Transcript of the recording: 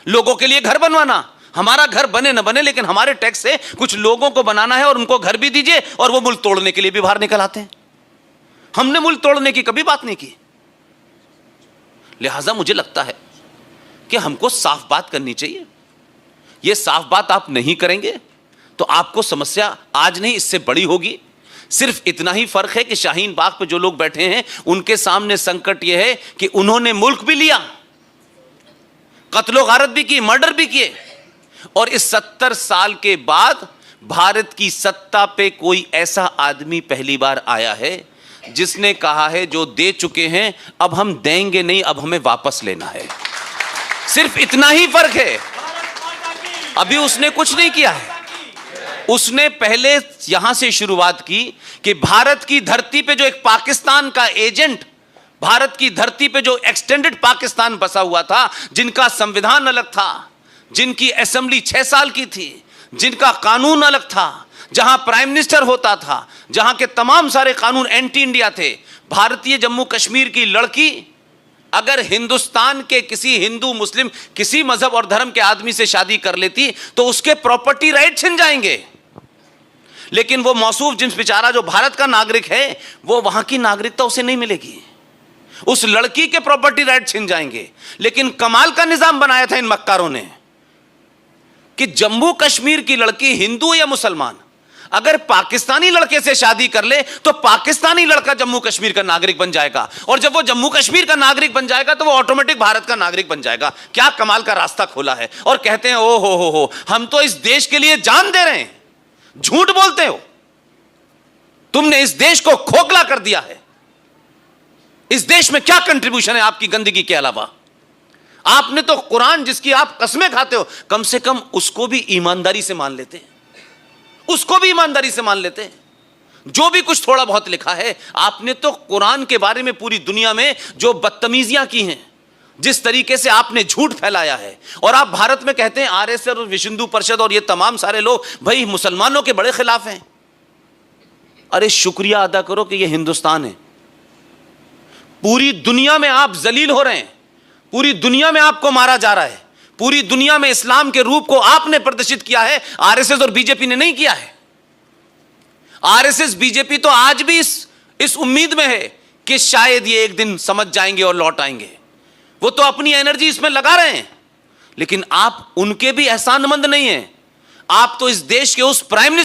लोगों के लिए घर बनवाना, हमारा घर बने न बने लेकिन हमारे टैक्स से कुछ लोगों को बनाना है और उनको घर भी दीजिए, और वो मुल्क तोड़ने के लिए भी बाहर निकल आते हैं। हमने मुल्क तोड़ने की कभी बात नहीं की। लिहाजा मुझे लगता है कि हमको साफ बात करनी चाहिए। यह साफ बात आप नहीं करेंगे तो आपको समस्या आज नहीं इससे बड़ी होगी। सिर्फ इतना ही फर्क है कि शाहीन बाग पे जो लोग बैठे हैं उनके सामने संकट यह है कि उन्होंने मुल्क भी लिया, कत्लो गारत भी की, मर्डर भी किए, और इस 70 साल के बाद भारत की सत्ता पे कोई ऐसा आदमी पहली बार आया है जिसने कहा है जो दे चुके हैं अब हम देंगे नहीं, अब हमें वापस लेना है। सिर्फ इतना ही फर्क है। अभी उसने कुछ नहीं किया है। उसने पहले यहां से शुरुआत की कि भारत की धरती पे जो एक पाकिस्तान का एजेंट, भारत की धरती पे जो एक्सटेंडेड पाकिस्तान बसा हुआ था, जिनका संविधान अलग था, जिनकी असेंबली 6 साल की थी, जिनका कानून अलग था, जहां प्राइम मिनिस्टर होता था, जहां के तमाम सारे कानून एंटी इंडिया थे। भारतीय जम्मू कश्मीर की लड़की अगर हिंदुस्तान के किसी हिंदू मुस्लिम किसी मजहब और धर्म के आदमी से शादी कर लेती तो उसके प्रॉपर्टी राइट छिन जाएंगे, लेकिन वो मौसूफ जिन्स बेचारा जो भारत का नागरिक है वो वहां की नागरिकता उसे नहीं मिलेगी। उस लड़की के प्रॉपर्टी राइट छिन जाएंगे। लेकिन कमाल का निजाम बनाया था इन मक्कारों ने कि जम्मू कश्मीर की लड़की हिंदू या मुसलमान अगर पाकिस्तानी लड़के से शादी कर ले तो पाकिस्तानी लड़का जम्मू कश्मीर का नागरिक बन जाएगा, और जब वो जम्मू कश्मीर का नागरिक बन जाएगा तो वो ऑटोमेटिक भारत का नागरिक बन जाएगा। क्या कमाल का रास्ता खोला है। और कहते हैं ओ हो हम तो इस देश के लिए जान दे रहे हैं। झूठ बोलते हो, तुमने इस देश को खोखला कर दिया है। इस देश में क्या कंट्रीब्यूशन है आपकी गंदगी के अलावा? आपने तो कुरान जिसकी आप कसमें खाते हो, कम से कम उसको भी ईमानदारी से मान लेते हैं, उसको भी ईमानदारी से मान लेते हैं। जो भी कुछ थोड़ा बहुत लिखा है, आपने तो कुरान के बारे में पूरी दुनिया में जो बदतमीजियां की हैं, जिस तरीके से आपने झूठ फैलाया है, और आप भारत में कहते हैं आरएसएस और विश्व हिंदू परिषद और ये तमाम सारे लोग भाई मुसलमानों के बड़े खिलाफ हैं। अरे शुक्रिया अदा करो कि ये हिंदुस्तान है। पूरी दुनिया में आप जलील हो रहे हैं, पूरी दुनिया में आपको मारा जा रहा है, पूरी दुनिया में इस्लाम के रूप को आपने प्रदर्शित किया है, आरएसएस और बीजेपी ने नहीं किया है। आरएसएस बीजेपी तो आज भी इस उम्मीद में है कि शायद ये एक दिन समझ जाएंगे और लौट आएंगे। वो तो अपनी एनर्जी इसमें लगा रहे हैं, लेकिन आप उनके भी एहसानमंद नहीं हैं। आप तो इस देश के उस प्राइम